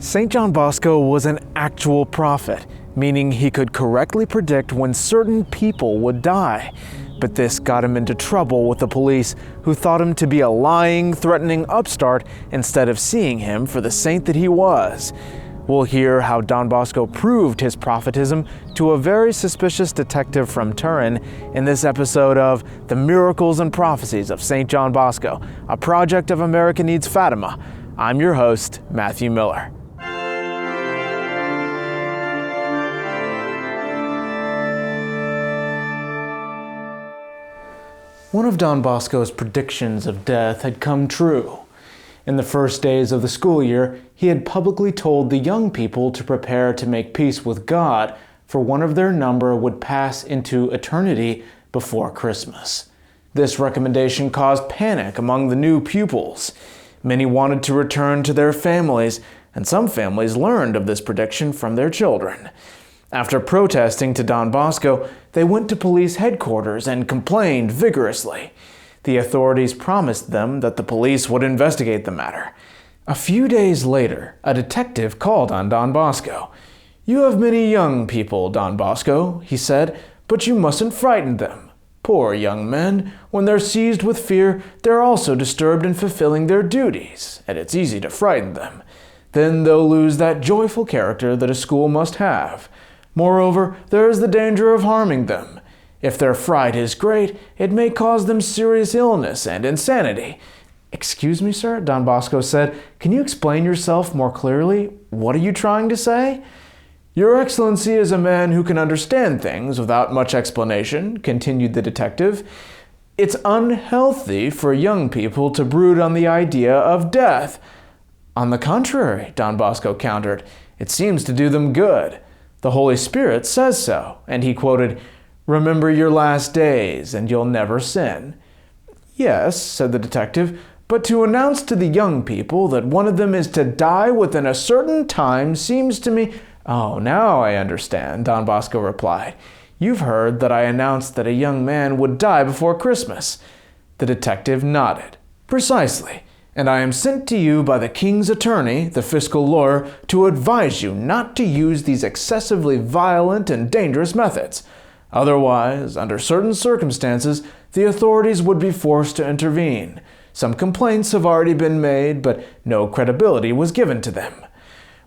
St. John Bosco was an actual prophet, meaning he could correctly predict when certain people would die. But this got him into trouble with the police, who thought him to be a lying, threatening upstart instead of seeing him for the saint that he was. We'll hear how Don Bosco proved his prophetism to a very suspicious detective from Turin in this episode of The Miracles and Prophecies of St. John Bosco, a project of America Needs Fatima. I'm your host, Matthew Miller. One of Don Bosco's predictions of death had come true. In the first days of the school year, he had publicly told the young people to prepare to make peace with God, for one of their number would pass into eternity before Christmas. This recommendation caused panic among the new pupils. Many wanted to return to their families, and some families learned of this prediction from their children. After protesting to Don Bosco, they went to police headquarters and complained vigorously. The authorities promised them that the police would investigate the matter. A few days later, a detective called on Don Bosco. "You have many young people, Don Bosco," he said, "but you mustn't frighten them. Poor young men, when they're seized with fear, they're also disturbed in fulfilling their duties, and it's easy to frighten them. Then they'll lose that joyful character that a school must have. Moreover, there is the danger of harming them. If their fright is great, it may cause them serious illness and insanity." "Excuse me, sir," Don Bosco said. "Can you explain yourself more clearly? What are you trying to say?" "Your Excellency is a man who can understand things without much explanation," continued the detective. "It's unhealthy for young people to brood on the idea of death." "On the contrary," Don Bosco countered, "it seems to do them good. The Holy Spirit says so," and he quoted, "Remember your last days, and you'll never sin." "Yes," said the detective, "but to announce to the young people that one of them is to die within a certain time seems to me—" "Oh, now I understand," Don Bosco replied. "You've heard that I announced that a young man would die before Christmas." The detective nodded. "Precisely. And I am sent to you by the king's attorney, the fiscal lawyer, to advise you not to use these excessively violent and dangerous methods. Otherwise, under certain circumstances, the authorities would be forced to intervene. Some complaints have already been made, but no credibility was given to them.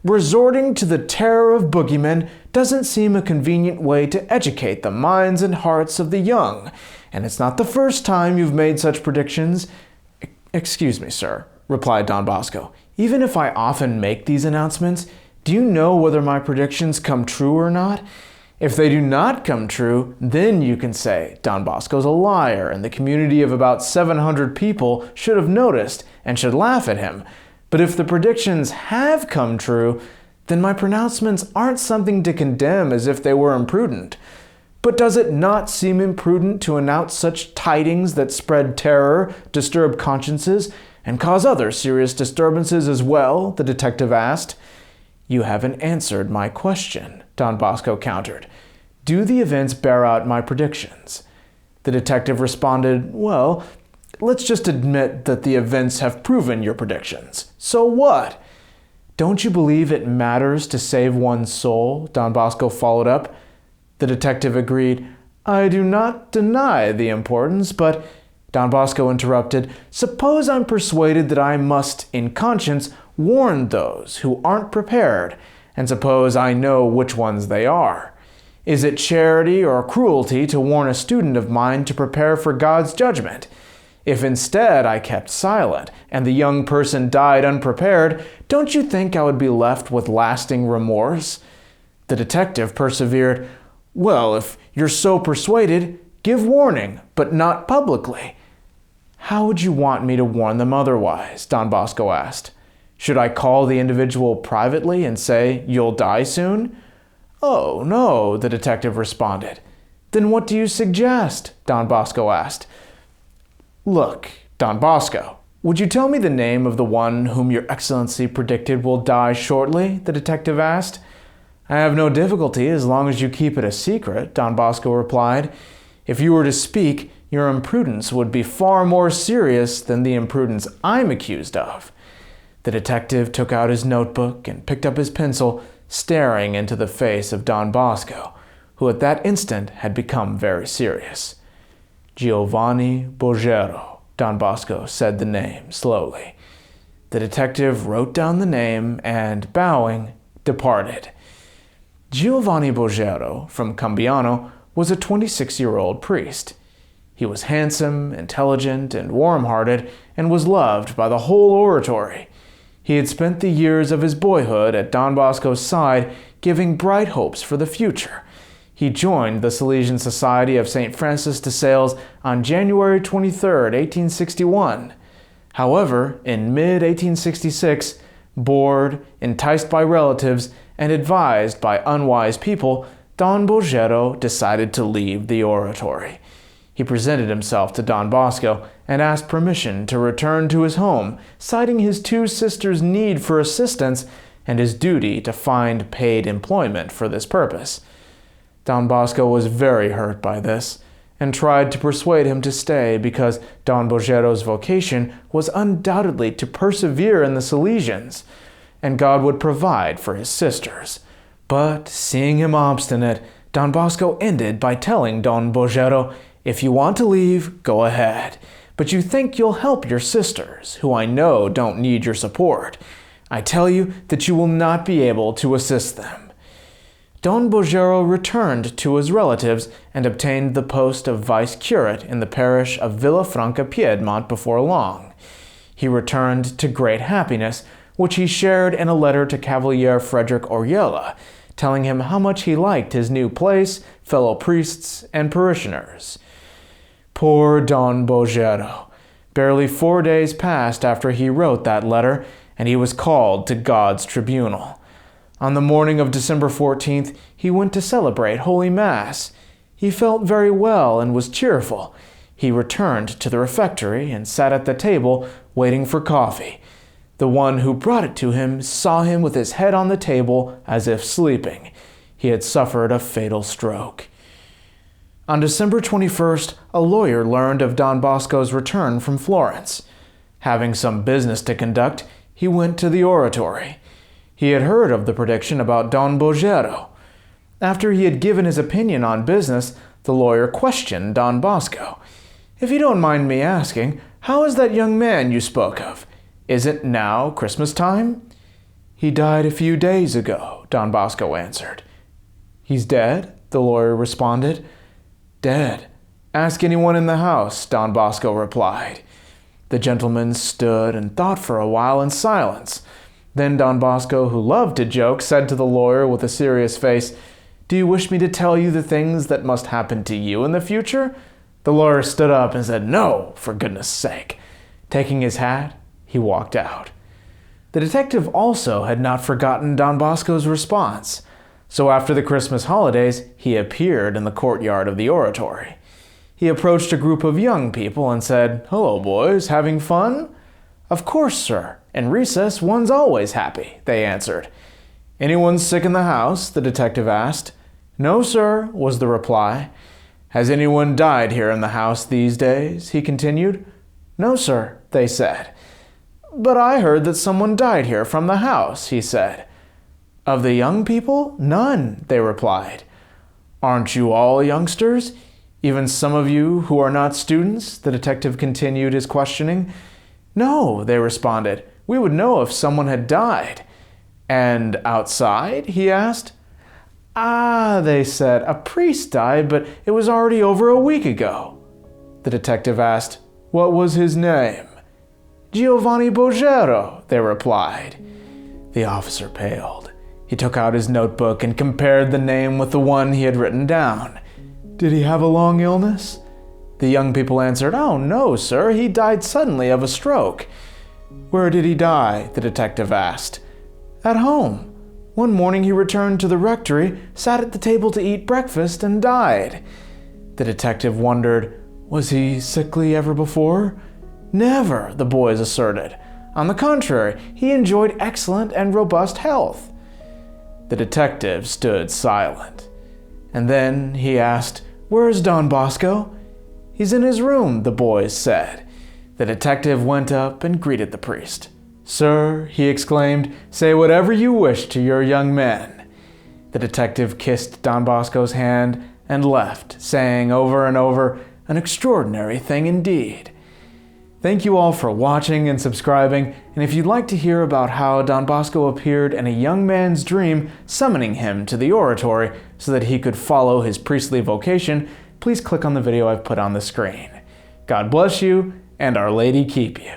Resorting to the terror of boogeymen doesn't seem a convenient way to educate the minds and hearts of the young, and it's not the first time you've made such predictions." "Excuse me, sir," replied Don Bosco. "Even if I often make these announcements, do you know whether my predictions come true or not? If they do not come true, then you can say Don Bosco's a liar and the community of about 700 people should have noticed and should laugh at him. But if the predictions have come true, then my pronouncements aren't something to condemn as if they were imprudent. But does it not seem imprudent to announce such tidings that spread terror, disturb consciences, and cause other serious disturbances as well?" the detective asked. "You haven't answered my question," Don Bosco countered. "Do the events bear out my predictions?" The detective responded, "Well, let's just admit that the events have proven your predictions. So what?" "Don't you believe it matters to save one's soul?" Don Bosco followed up. The detective agreed. "I do not deny the importance, but—" Don Bosco interrupted, "Suppose I'm persuaded that I must, in conscience, warn those who aren't prepared, and suppose I know which ones they are. Is it charity or cruelty to warn a student of mine to prepare for God's judgment? If instead I kept silent, and the young person died unprepared, don't you think I would be left with lasting remorse?" The detective persevered. "Well, if you're so persuaded, give warning, but not publicly." "How would you want me to warn them otherwise?" Don Bosco asked. "Should I call the individual privately and say, 'You'll die soon'?" "Oh, no," the detective responded. "Then what do you suggest?" Don Bosco asked. "Look, Don Bosco, would you tell me the name of the one whom your Excellency predicted will die shortly?" the detective asked. "I have no difficulty as long as you keep it a secret," Don Bosco replied. "If you were to speak, your imprudence would be far more serious than the imprudence I'm accused of." The detective took out his notebook and picked up his pencil, staring into the face of Don Bosco, who at that instant had become very serious. Giovanni Boggero, Don Bosco said the name slowly. The detective wrote down the name and, bowing, departed. Giovanni Boggero, from Cambiano, was a 26-year-old priest. He was handsome, intelligent, and warm-hearted, and was loved by the whole oratory. He had spent the years of his boyhood at Don Bosco's side, giving bright hopes for the future. He joined the Salesian Society of St. Francis de Sales on January 23, 1861. However, in mid-1866, bored, enticed by relatives, and advised by unwise people, Don Boggero decided to leave the oratory. He presented himself to Don Bosco and asked permission to return to his home, citing his two sisters' need for assistance and his duty to find paid employment for this purpose. Don Bosco was very hurt by this and tried to persuade him to stay because Don Boggero's vocation was undoubtedly to persevere in the Salesians, and God would provide for his sisters. But, seeing him obstinate, Don Bosco ended by telling Don Boggero, "If you want to leave, go ahead. But you think you'll help your sisters, who I know don't need your support. I tell you that you will not be able to assist them." Don Boggero returned to his relatives and obtained the post of vice-curate in the parish of Villafranca Piedmont before long. He returned to great happiness, which he shared in a letter to Cavalier Frederick Oriella, telling him how much he liked his new place, fellow priests, and parishioners. Poor Don Boggero. Barely 4 days passed after he wrote that letter, and he was called to God's tribunal. On the morning of December 14th, he went to celebrate Holy Mass. He felt very well and was cheerful. He returned to the refectory and sat at the table, waiting for coffee. The one who brought it to him saw him with his head on the table as if sleeping. He had suffered a fatal stroke. On December 21st, a lawyer learned of Don Bosco's return from Florence. Having some business to conduct, he went to the oratory. He had heard of the prediction about Don Boggero. After he had given his opinion on business, the lawyer questioned Don Bosco. "If you don't mind me asking, how is that young man you spoke of? Is it now Christmas time?" "He died a few days ago," Don Bosco answered. "He's dead?" the lawyer responded. "Dead. Ask anyone in the house," Don Bosco replied. The gentleman stood and thought for a while in silence. Then Don Bosco, who loved to joke, said to the lawyer with a serious face, "Do you wish me to tell you the things that must happen to you in the future?" The lawyer stood up and said, "No, for goodness sake." Taking his hat, he walked out. The detective also had not forgotten Don Bosco's response. So after the Christmas holidays, he appeared in the courtyard of the oratory. He approached a group of young people and said, "Hello, boys, having fun?" "Of course, sir. In recess, one's always happy," they answered. "Anyone sick in the house?" the detective asked. "No, sir," was the reply. "Has anyone died here in the house these days?" he continued. "No, sir," they said. "But I heard that someone died here from the house," he said. "Of the young people? None," they replied. "Aren't you all youngsters? Even some of you who are not students?" the detective continued his questioning. "No," they responded. "We would know if someone had died." "And outside?" he asked. "Ah," they said, "a priest died, but it was already over a week ago." The detective asked, "What was his name?" "Giovanni Boggero," they replied. The officer paled. He took out his notebook and compared the name with the one he had written down. "Did he have a long illness?" The young people answered, "Oh, no, sir, he died suddenly of a stroke." "Where did he die?" the detective asked. "At home. One morning he returned to the rectory, sat at the table to eat breakfast, and died." The detective wondered, was he sickly ever before? "Never," the boys asserted. "On the contrary, he enjoyed excellent and robust health." The detective stood silent. And then he asked, "Where is Don Bosco?" "He's in his room," the boys said. The detective went up and greeted the priest. "Sir," he exclaimed, "say whatever you wish to your young men." The detective kissed Don Bosco's hand and left, saying over and over, "An extraordinary thing indeed." Thank you all for watching and subscribing, and if you'd like to hear about how Don Bosco appeared in a young man's dream summoning him to the oratory so that he could follow his priestly vocation, please click on the video I've put on the screen. God bless you, and Our Lady keep you.